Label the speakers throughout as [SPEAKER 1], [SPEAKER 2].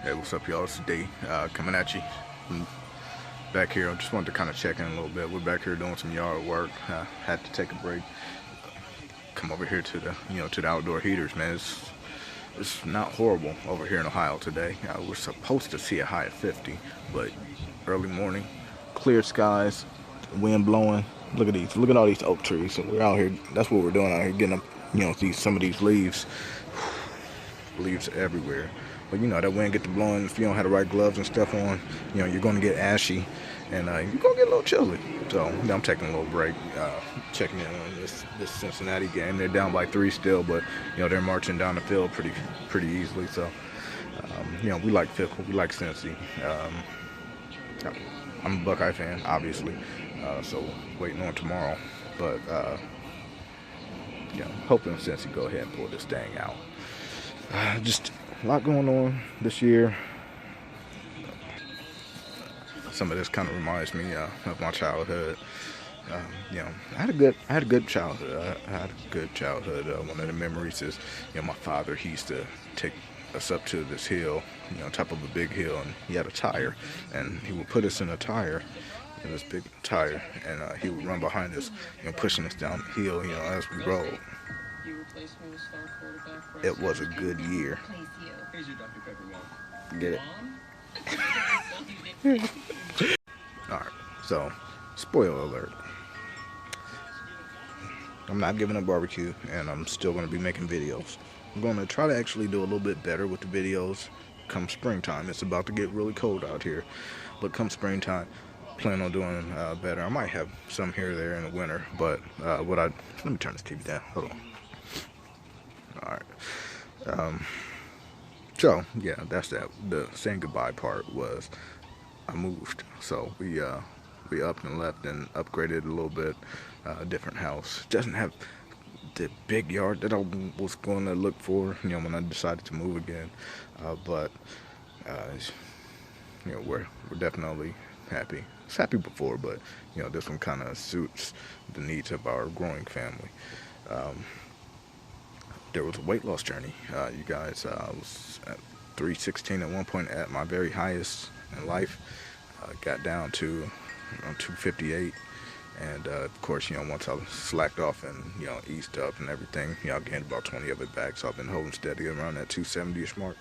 [SPEAKER 1] Hey, what's up, y'all? It's D coming at you from back here. I just wanted to kind of check in a little bit. We're back here doing some yard work. Had to take a break. Come over here to the outdoor heaters, man. It's not horrible over here in Ohio today. We're supposed to see a high of 50, but early morning, clear skies, wind blowing. Look at these. Look at all these oak trees. So we're out here. That's what we're doing out here, getting up. Some of these leaves everywhere. But that wind get to blowing. If you don't have the right gloves and stuff on, you're going to get ashy, and you're going to get a little chilly. So I'm taking a little break, checking in on this Cincinnati game. They're down by 3 still, but they're marching down the field pretty easily. So we like Fickle, we like Cincy. I'm a Buckeye fan, obviously, so waiting on tomorrow. But hoping Cincy go ahead and pull this thing out. Just a lot going on this year. Some of this kind of reminds me of my childhood. I had a good childhood. I had a good childhood. One of the memories is, my father, he used to take us up to this hill, top of a big hill, and he had a tire, and he would put us in a tire, in this big tire, and he would run behind us, pushing us down the hill, as we rode. It was a good year. Get it? Alright, so, spoiler alert. I'm not giving up barbecue, and I'm still going to be making videos. I'm going to try to actually do a little bit better with the videos come springtime. It's about to get really cold out here, but come springtime, plan on doing better. I might have some here or there in the winter, but let me turn this TV down. Hold on. Alright. So, yeah, that's that. The saying goodbye part was I moved. So we up and left and upgraded a little bit. Different house. Doesn't have the big yard that I was going to look for, when I decided to move again. But we're definitely happy. It's happy before, but this one kind of suits the needs of our growing family. There was a weight loss journey, you guys. I was at 316 at one point, at my very highest in life. Got down to 258, and of course, once I slacked off and eased up and everything, I gained about 20 of it back. So I've been holding steady around that 270ish mark.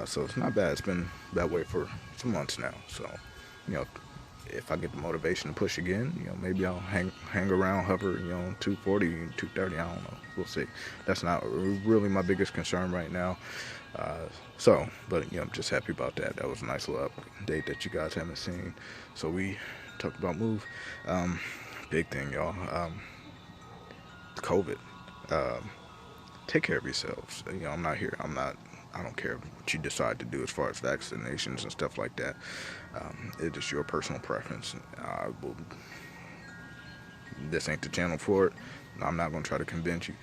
[SPEAKER 1] So it's not bad. It's been that way for some months now. So if I get the motivation to push again, maybe I'll hang around, hover, 240, 230, I don't know. We'll see. That's not really my biggest concern right now. But I'm just happy about that. That was a nice little update that you guys haven't seen. So we talked about move. Big thing, y'all. COVID. Take care of yourselves. I'm not here. I don't care what you decide to do as far as vaccinations and stuff like that. It is your personal preference. This ain't the channel for it. I'm not going to try to convince you.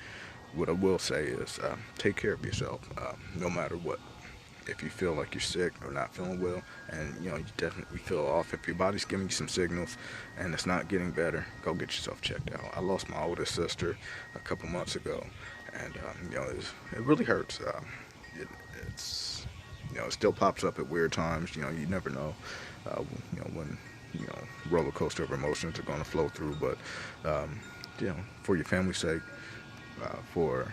[SPEAKER 1] What I will say is take care of yourself, no matter what. If you feel like you're sick or not feeling well, and you definitely feel off, if your body's giving you some signals and it's not getting better, go get yourself checked out. I lost my oldest sister a couple months ago, and it really hurts. It still pops up at weird times. You never know when roller coaster of emotions are going to flow through. But for your family's sake, for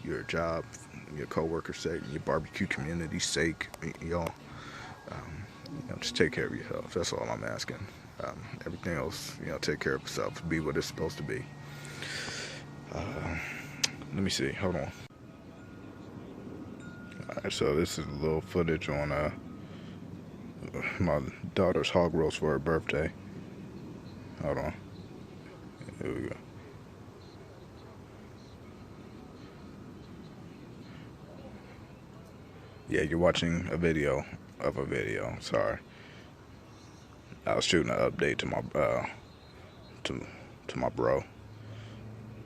[SPEAKER 1] your job, your coworkers' sake, your barbecue community's sake, y'all, just take care of yourself. That's all I'm asking. Everything else, take care of yourself. Be what it's supposed to be. Let me see. Hold on. Alright, so this is a little footage on my daughter's hog roast for her birthday. Hold on. Here we go. Yeah, you're watching a video of a video. Sorry. I was shooting an update to my to my bro.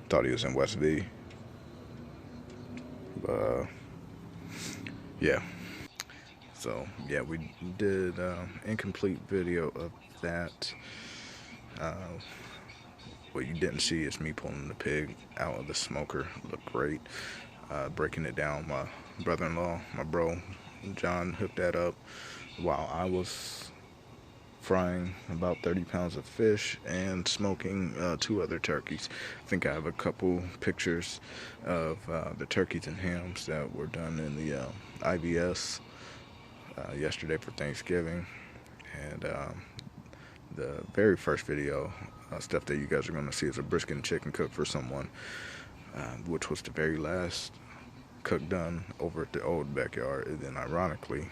[SPEAKER 1] Thought he was in West V. Yeah. So yeah, we did incomplete video of that. What you didn't see is me pulling the pig out of the smoker. Looked great. Breaking it down. My brother-in-law, my bro, John hooked that up while I was frying about 30 pounds of fish and smoking 2 other turkeys. I think I have a couple pictures of the turkeys and hams that were done in the IBS yesterday for Thanksgiving. And the very first video, stuff that you guys are going to see, is a brisket and chicken cook for someone, which was the very last cook done over at the old backyard. And then ironically,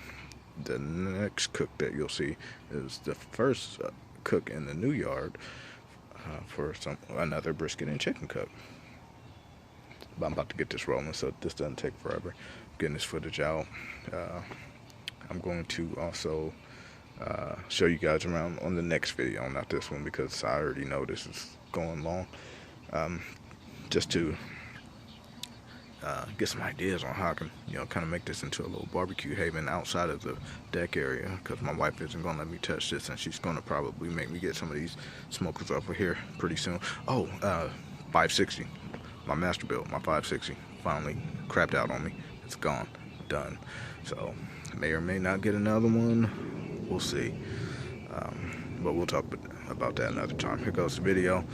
[SPEAKER 1] the next cook that you'll see is the first cook in the new yard for another brisket and chicken cook. But I'm about to get this rolling, so this doesn't take forever. Getting this footage out. I'm going to also show you guys around on the next video, not this one, because I already know this is going long. Just to get some ideas on how I can, kind of make this into a little barbecue haven outside of the deck area, because my wife isn't going to let me touch this, and she's going to probably make me get some of these smokers over here pretty soon. Oh, 560, my master build, my 560, finally crapped out on me. It's gone, done. So may or may not get another one, we'll see. But we'll talk about that another time. Here goes the video.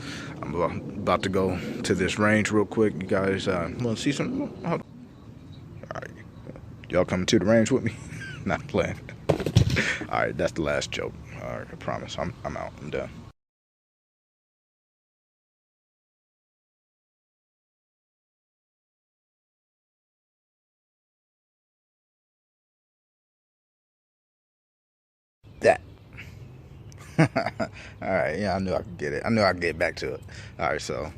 [SPEAKER 1] I'm about to go to this range real quick. You guys want to see something? All right, y'all coming to the range with me? Not playing. All right, that's the last joke. All right, I promise. I'm out. I'm done. That. All right, yeah, I knew I could get it. I knew I'd get back to it. All right, so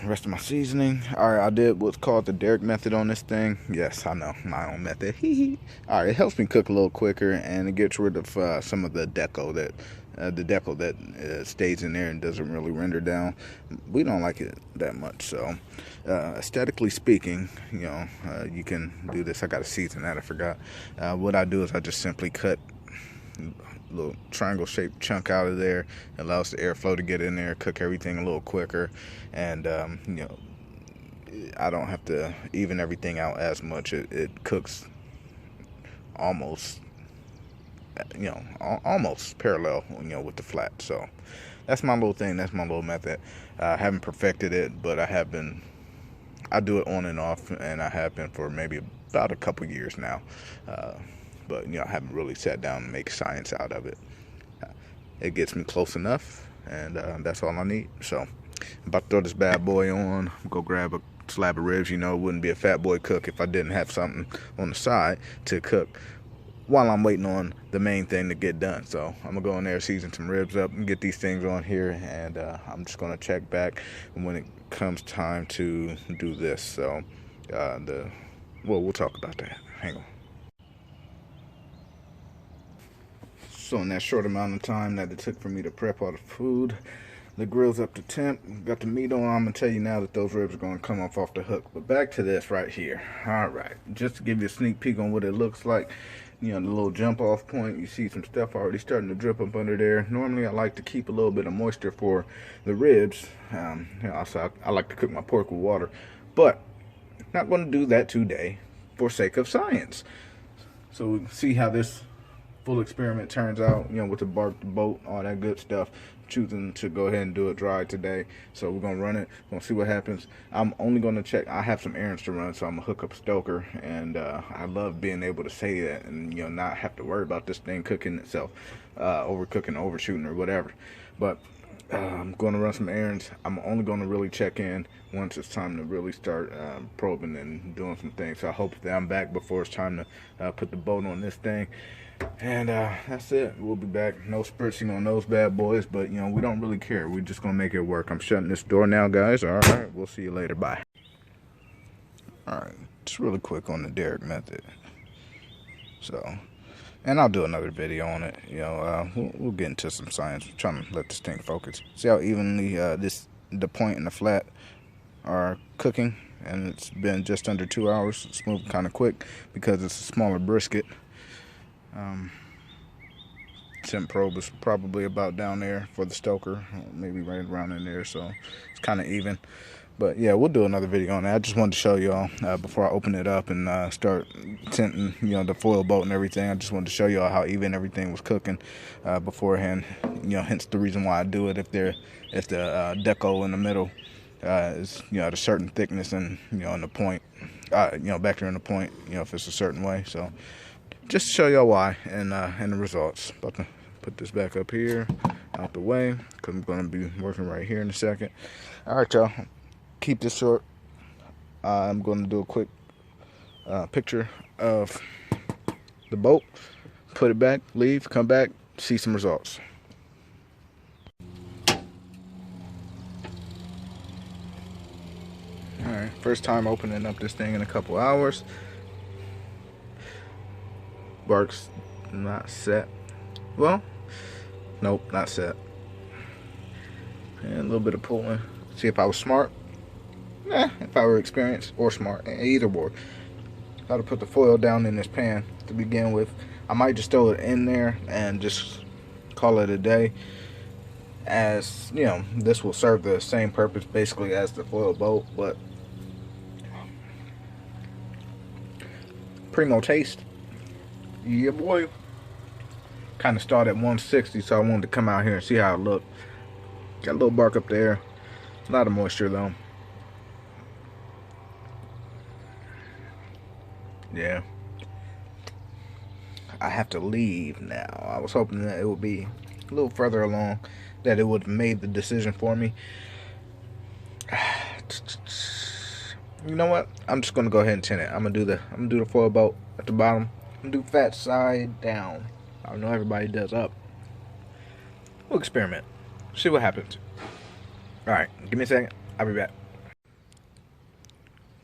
[SPEAKER 1] rest of my seasoning. All right, I did what's called the Derek method on this thing. Yes, I know, my own method. All right, it helps me cook a little quicker, and it gets rid of some of the deco that stays in there and doesn't really render down. We don't like it that much, so aesthetically speaking, you can do this. I got to season that, I forgot. What I do is I just simply cut little triangle shaped chunk out of there. It allows the airflow to get in there, cook everything a little quicker, and I don't have to even everything out as much. It cooks almost almost parallel with the flat. So that's my little thing, that's my little method. I haven't perfected it, but I do it on and off, and I have been for maybe about a couple years now. But I haven't really sat down and make science out of it. It gets me close enough, and that's all I need. So I'm about to throw this bad boy on. Go grab a slab of ribs. It wouldn't be a fat boy cook if I didn't have something on the side to cook while I'm waiting on the main thing to get done. So I'm gonna go in there, season some ribs up, and get these things on here, and I'm just gonna check back when it comes time to do this. So we'll talk about that. Hang on. So in that short amount of time that it took for me to prep all the food, the grill's up to temp, got the meat on. I'm gonna tell you now that those ribs are gonna come off the hook. But back to this right here. All right, just to give you a sneak peek on what it looks like. The little jump off point, you see some stuff already starting to drip up under there. Normally I like to keep a little bit of moisture for the ribs. Also I like to cook my pork with water, but not going to do that today for sake of science. So we see how this full experiment turns out, with the bark, the boat, all that good stuff. Choosing to go ahead and do it dry today. So we're going to run it. We're going to see what happens. I'm only going to check. I have some errands to run, so I'm going to hook up a stoker. And I love being able to say that and, not have to worry about this thing cooking itself, overcooking, overshooting, or whatever. But I'm going to run some errands. I'm only going to really check in once it's time to really start probing and doing some things. So I hope that I'm back before it's time to put the boat on this thing. And that's it. We'll be back. No spritzing on those bad boys, but we don't really care. We're just gonna make it work. I'm shutting this door now, guys. All right, we'll see you later. Bye. All right, just really quick on the Derek method. So, and I'll do another video on it. We'll get into some science. I'm trying to let this thing focus. See how evenly the point and the flat are cooking, and it's been just under 2 hours. It's moving kind of quick because it's a smaller brisket. Temp probe is probably about down there for the stoker, maybe right around in there, so it's kind of even. But yeah, we'll do another video on that. I just wanted to show y'all before I open it up and start tinting, the foil boat and everything. I just wanted to show y'all how even everything was cooking beforehand. Hence the reason why I do it. If the deco in the middle is at a certain thickness and in the point, back there in the point, if it's a certain way. So just to show y'all why and the results. About to put this back up here out the way because I'm going to be working right here in a second. All right, y'all. Keep this short. I'm going to do a quick picture of the boat, put it back, leave, come back, see some results. Alright, first time opening up this thing in a couple hours. Bark's not set. Well, nope, not set. And a little bit of pulling. See if I was smart. If I were experienced or smart, either or. Got to put the foil down in this pan to begin with. I might just throw it in there and just call it a day. As this will serve the same purpose basically as the foil boat, but primo taste. Yeah, boy. Kind of started at 160, so I wanted to come out here and see how it looked. Got a little bark up there. A lot of moisture though. Yeah. I have to leave now. I was hoping that it would be a little further along, that it would have made the decision for me. You know what? I'm just gonna go ahead and tint it. I'm gonna do the foil boat at the bottom. I'm gonna do fat side down. I know everybody does up. We'll experiment. See what happens. Alright, give me a second. I'll be back.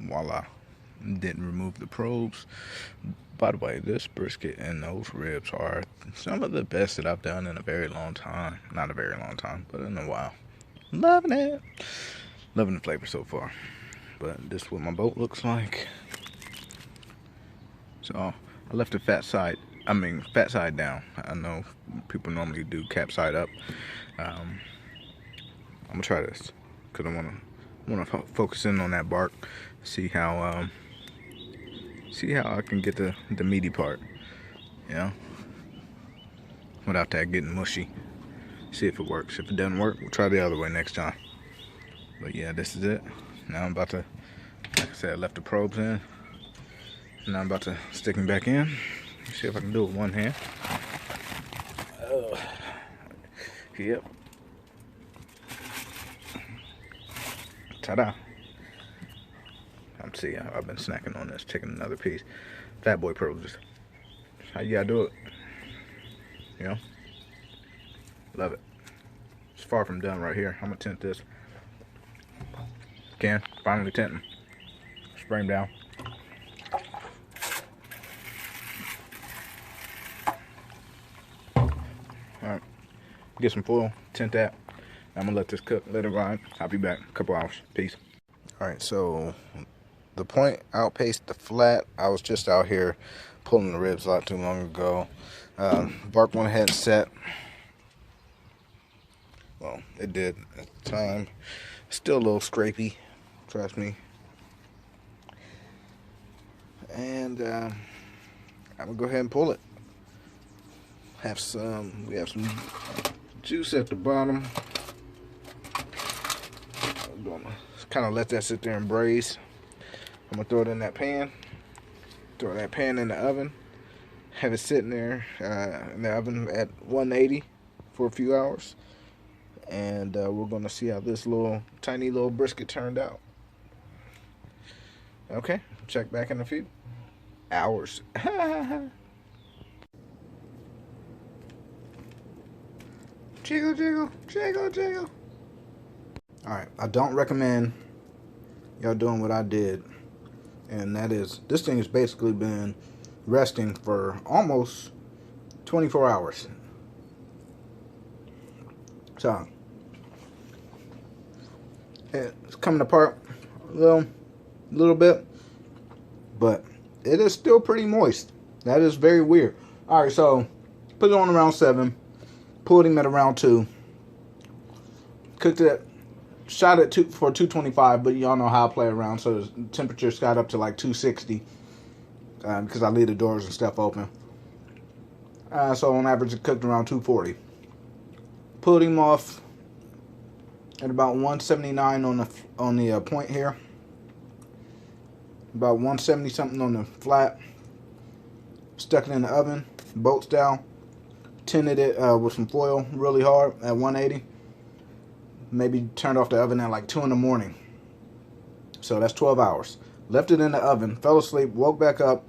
[SPEAKER 1] Voila. Didn't remove the probes. By the way, this brisket and those ribs are some of the best that I've done in a very long time. Not a very long time, but in a while. Loving it. Loving the flavor so far. But this is what my boat looks like. So I left the fat side down. I know people normally do cap side up. I'm gonna try this because I wanna focus in on that bark. See how I can get the meaty part, without that getting mushy. See if it works. If it doesn't work, we'll try the other way next time. But yeah, this is it. Now I'm about to, like I said, I left the probes in. Now I'm about to stick them back in. See if I can do it with one hand. Yep. Ta-da. See, I've been snacking on this, taking another piece. Fat boy probes. How you gotta do it. Love it. It's far from done right here. I'm gonna tint this. Finally tinting. Spray them down. Alright. Get some foil, tint that. I'm gonna let this cook, let it ride. I'll be back in a couple hours. Peace. Alright, so the point outpaced the flat. I was just out here pulling the ribs not too long ago. Bark went ahead and set. Well, it did at the time. Still a little scrapey, trust me. And I'm gonna go ahead and pull it. We have some juice at the bottom. I'm gonna kind of let that sit there and braise. I'm gonna throw it in that pan. Throw that pan in the oven. Have it sitting there in the oven at 180 for a few hours. And we're gonna see how this tiny little brisket turned out. Okay, check back in a few hours. Jiggle, jiggle, jiggle, jiggle. Alright, I don't recommend y'all doing what I did. And that is, this thing has basically been resting for almost 24 hours. So, it's coming apart a little bit, but it is still pretty moist. That is very weird. Alright, so, put it on around 7. Pulled him at around 2. Cooked it
[SPEAKER 2] shot it for 225, but y'all know how I play around, so the temperature's got up to like 260 because I leave the doors and stuff open. So on average, it cooked around 240. Pulled him off at about 179 on the point here. About 170 something on the flat. Stuck it in the oven, boat style. Tinted it with some foil really hard at 180. Maybe turned off the oven at like 2 in the morning. So that's 12 hours. Left it in the oven, fell asleep, woke back up,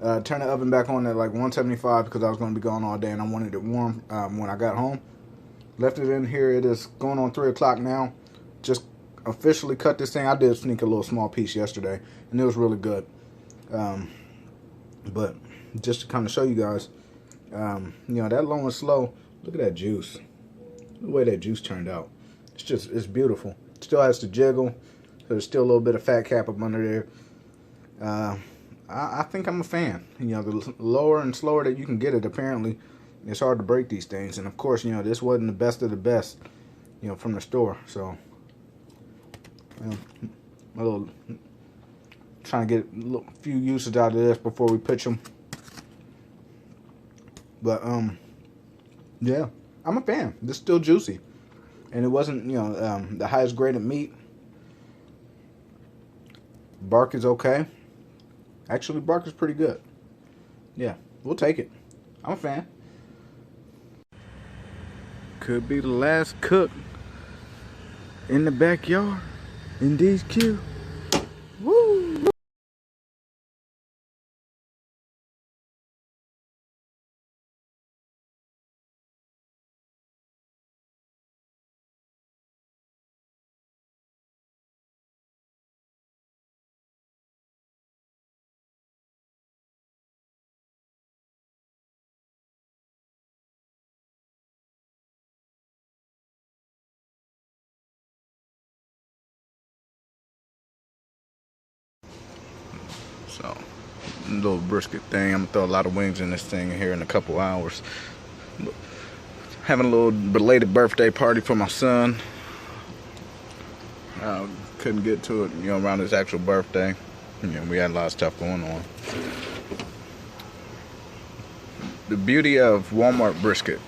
[SPEAKER 2] turned the oven back on at like 175 because I was going to be gone all day and I wanted it warm when I got home. Left it in here. It is going on 3 o'clock now. Just officially cut this thing. I did sneak a little small piece yesterday and it was really good. But just to kind of show you guys, you know, that low and slow, look at that juice. The way that juice turned out. It's beautiful. Still has to jiggle. So there's still a little bit of fat cap up under there. I think I'm a fan. You know, the lower and slower that you can get it, apparently, it's hard to break these things. And of course, you know, this wasn't the best of the best, you know, from the store. So, you know, a little trying to get a few uses out of this before we pitch them. But yeah, I'm a fan. This is still juicy. And it wasn't, you know, the highest graded meat. Bark is okay. Actually, bark is pretty good. Yeah, we'll take it. I'm a fan. Could be the last cook in the backyard in BBQ. Woo!
[SPEAKER 1] So, little brisket thing. I'm gonna throw a lot of wings in this thing here in a couple hours. Having a little belated birthday party for my son. Couldn't get to it, you know, around his actual birthday. You know, we had a lot of stuff going on. The beauty of Walmart brisket.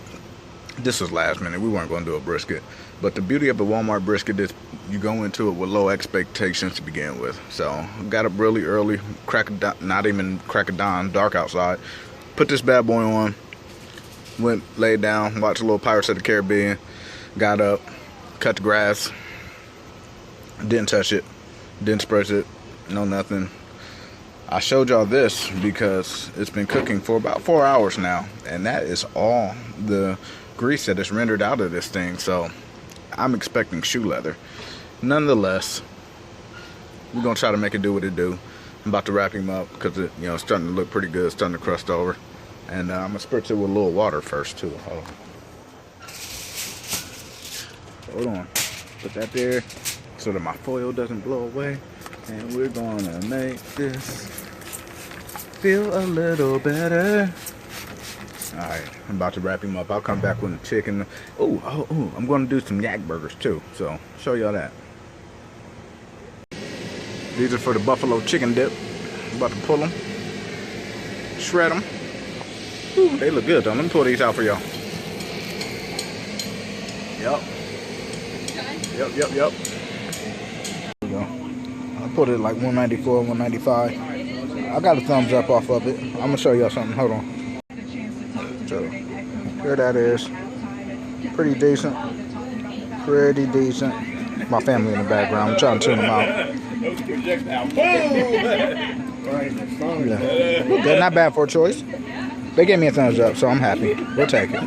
[SPEAKER 1] This was last minute. We weren't going to do a brisket. But the beauty of the Walmart brisket is you go into it with low expectations to begin with. So, got up really early, not even crack of dawn, dark outside. Put this bad boy on, went, laid down, watched a little Pirates of the Caribbean, got up, cut the grass, didn't touch it, didn't spritz it, no nothing. I showed y'all this because it's been cooking for about 4 hours now, and that is all the grease that is rendered out of this thing. So I'm expecting shoe leather. Nonetheless, we're gonna try to make it do what it do. I'm about to wrap him up because it, you know, it's starting to look pretty good, starting to crust over, and I'm gonna spritz it with a little water first too. Hold on, put that there so that my foil doesn't blow away, and we're gonna make this feel a little better. Alright, I'm about to wrap him up. I'll come back with the chicken. Oh, I'm going to do some yak burgers too. So, show y'all that. These are for the buffalo chicken dip. I'm about to pull them. Shred them. Ooh, they look good though. Let me pull these out for y'all. Yep. There we go. I put it like 194, 195. I got a thumbs up off of it. I'm going to show y'all something. Hold on. So, here that is. Pretty decent. Pretty decent. My family in the background. I'm trying to tune them out. Yeah. Good, not bad for a choice. They gave me a thumbs up, so I'm happy. We'll take it.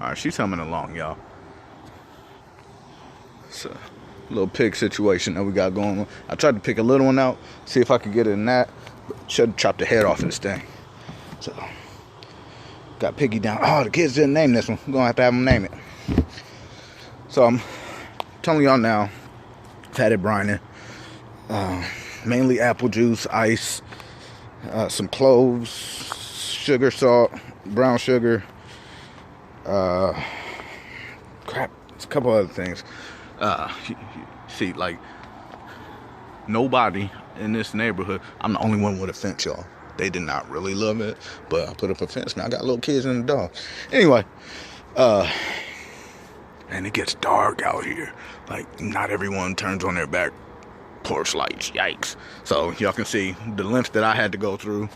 [SPEAKER 1] Alright, she's coming along, y'all. It's a little pig situation that we got going on. I tried to pick a little one out, see if I could get it in that. But should have chopped the head off of this thing. So,
[SPEAKER 2] Got Piggy down. Oh, the kids didn't name this one. We're gonna have to have them name it. So I'm telling y'all now, I've had it brining. Mainly apple juice, ice, some cloves, sugar, salt, brown sugar, crap, it's a couple other things. See, like, nobody in this neighborhood, I'm the only one with a fence, y'all. They did not really love it, but I put up a fence, man. I got little kids and a dog. Anyway, and it gets dark out here. Like, not everyone turns on their back porch lights. Yikes. So y'all can see the length that I had to go through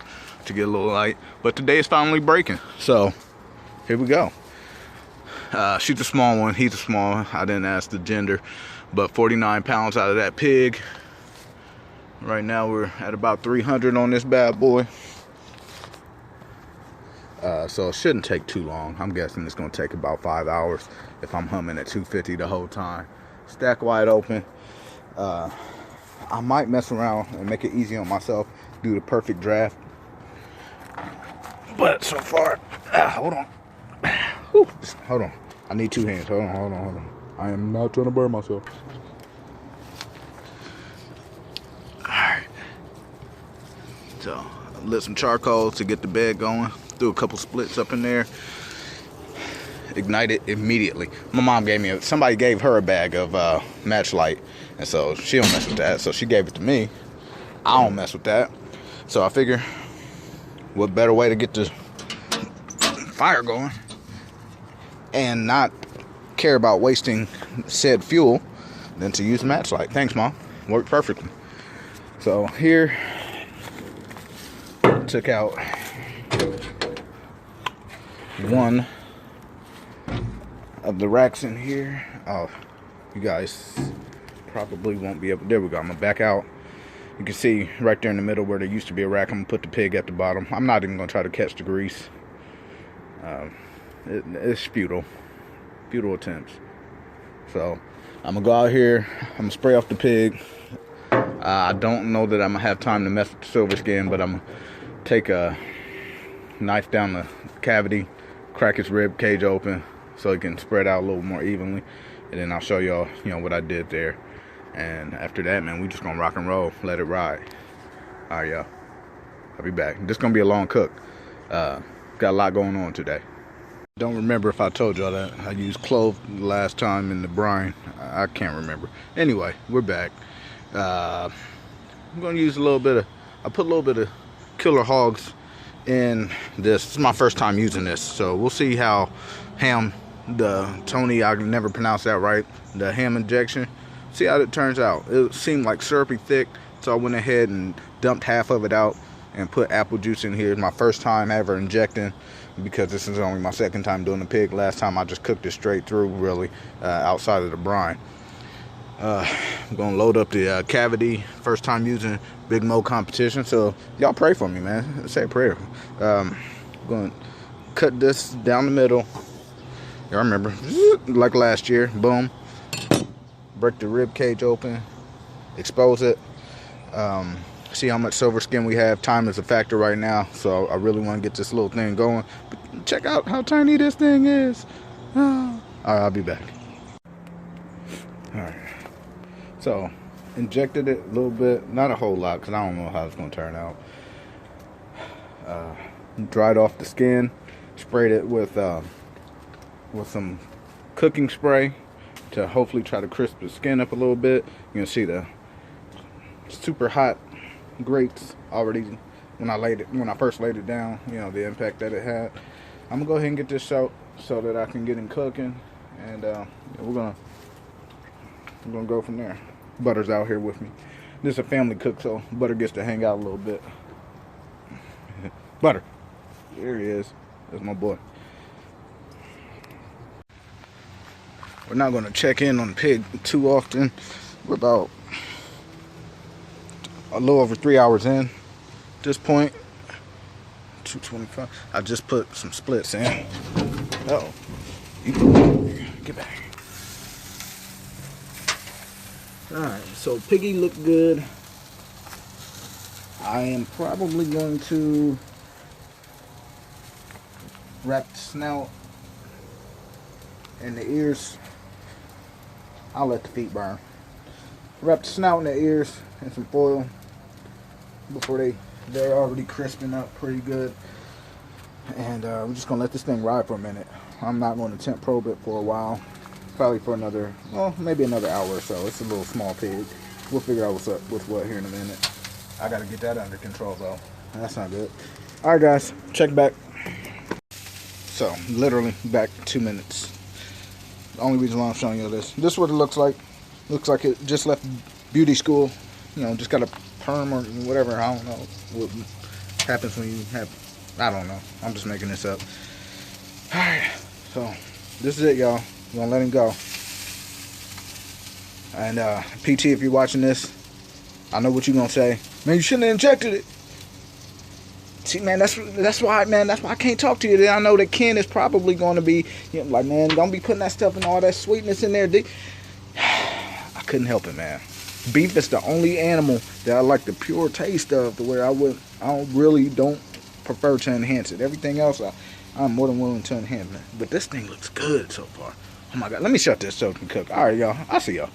[SPEAKER 2] to get a little light. But today is finally breaking. So here we go. She's a small one. He's a small one. I didn't ask the gender. But 49 pounds out of that pig. Right now we're at about 300 on this bad boy. So it shouldn't take too long. I'm guessing it's going to take about 5 hours if I'm humming at 250 the whole time. Stack wide open. I might mess around and make it easy on myself, do the perfect draft. But so far, hold on. Whew, hold on. I need 2 hands. Hold on. I am not trying to burn myself. Alright. So, I lit some charcoal to get the bed going. Threw a couple splits up in there. Ignited immediately. My mom somebody gave her a bag of match light, and so she don't mess with that, so she gave it to me. I don't mess with that, so I figure what better way to get the fire going and not care about wasting said fuel than to use a match light. Thanks, Mom. Worked perfectly. So here, took out one of the racks in here. Oh, you guys probably won't be able. There we go. I'm gonna back out. You can see right there in the middle where there used to be a rack. I'm gonna put the pig at the bottom. I'm not even gonna try to catch the grease. It's futile attempts. So I'm gonna go out here. I'm gonna spray off the pig. I don't know that I'm gonna have time to mess with the silver skin, but I'm gonna take a knife down the cavity, crack his rib cage open, so it can spread out a little more evenly, and then I'll show y'all, what I did there. And after that, man, we just gonna rock and roll, let it ride. All right, y'all. I'll be back. This gonna be a long cook. Got a lot going on today. Don't remember if I told y'all that I used clove last time in the brine. I can't remember. Anyway, we're back. I'm gonna use a little bit of. I put a little bit of killer hogs in this. This is my first time using this, so we'll see how Tony, I can never pronounce that right, the ham injection, see how it turns out. It seemed like syrupy thick, so I went ahead and dumped half of it out and put apple juice in here. It's my first time ever injecting, because this is only my second time doing the pig. Last time I just cooked it straight through, really, outside of the brine. I'm gonna load up the cavity. First time using Big Mo competition, so y'all pray for me, man. Say a prayer. I'm gonna cut this down the middle. Y'all remember, like last year, boom. Break the rib cage open, expose it. See how much silver skin we have. Time is a factor right now, so I really want to get this little thing going. But check out how tiny this thing is. All right, I'll be back. All right. So, injected it a little bit, not a whole lot, because I don't know how it's going to turn out. Dried off the skin, sprayed it with some cooking spray to hopefully try to crisp the skin up a little bit. You can see the super hot grates already when I first laid it down. The impact that it had. I'm gonna go ahead and get this out so that I can get in cooking, and we're gonna go from there. Butter's out here with me. This is a family cook, so Butter gets to hang out a little bit. Butter, there he is. That's my boy. We're not going to check in on the pig too often. We're about a little over 3 hours in at this point. 225. I just put some splits in. Oh, get back. Alright, so piggy looked good. I am probably going to wrap the snout and the ears. I'll let the feet burn. Wrap the snout and the ears in some foil before they're already crisping up pretty good. And we're just gonna let this thing ride for a minute. I'm not going to temp probe it for a while. Probably for another, well, maybe another hour or so. It's a little small pig. We'll figure out what's up with what here in a minute. I gotta get that under control though. That's not good. Alright guys, check back. So, literally back 2 minutes. The only reason why I'm showing you this. This is what it looks like. Looks like it just left beauty school. You know, just got a perm or whatever. I don't know what happens when you have, I don't know. I'm just making this up. Alright, so this is it, y'all. We're gonna let him go. And PT, if you're watching this, I know what you're gonna say. Man, you shouldn't have injected it. See, man, that's why I can't talk to you. Then I know that Ken is probably going to be, you know, like, man, don't be putting that stuff and all that sweetness in there. I couldn't help it, man. Beef is the only animal that I like the pure taste of, to where I don't prefer to enhance it. Everything else, I'm more than willing to enhance it. But this thing looks good so far. Oh my God, let me shut this so it can cook. All right, y'all. I'll see y'all.